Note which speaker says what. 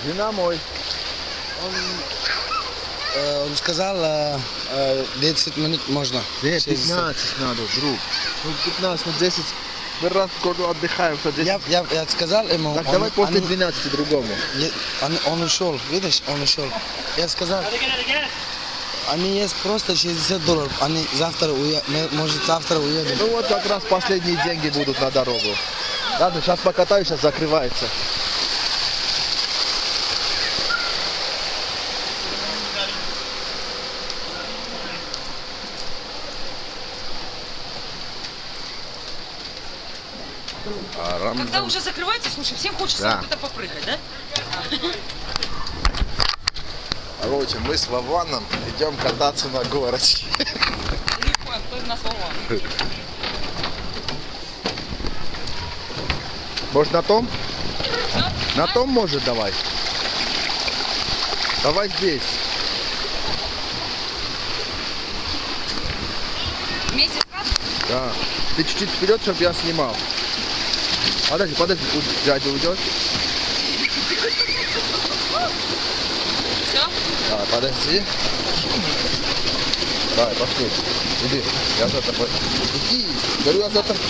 Speaker 1: Жена мой.
Speaker 2: Он сказал, 10 минут можно.
Speaker 1: Нет, 15 надо, друг. Ну 15, ну 10. Мы раз в году отдыхаем, что 10.
Speaker 2: Я сказал ему...
Speaker 1: Так давай после 12 другому.
Speaker 2: Он ушел, видишь, он ушел. Я сказал, они есть просто $60. Они завтра может завтра уедем.
Speaker 1: Ну вот как раз последние деньги будут на дорогу. Ладно, сейчас покатаю, сейчас закрывается.
Speaker 3: Когда уже закрывается, слушай, всем хочется куда-то попрыгать, да?
Speaker 1: Короче, мы с Вованом идем кататься на горочке.
Speaker 3: Не понял, кто из нас Вован?
Speaker 1: Может на том? На том может давай. Давай здесь.
Speaker 3: Вместе сразу?
Speaker 1: Да. Ты чуть-чуть вперед, чтобы я снимал. Подожди, пусть дядя уйдет.
Speaker 3: Все?
Speaker 1: Давай, подожди. Давай, пошли. Иди, я за тобой. Иди, говорю, я за тобой.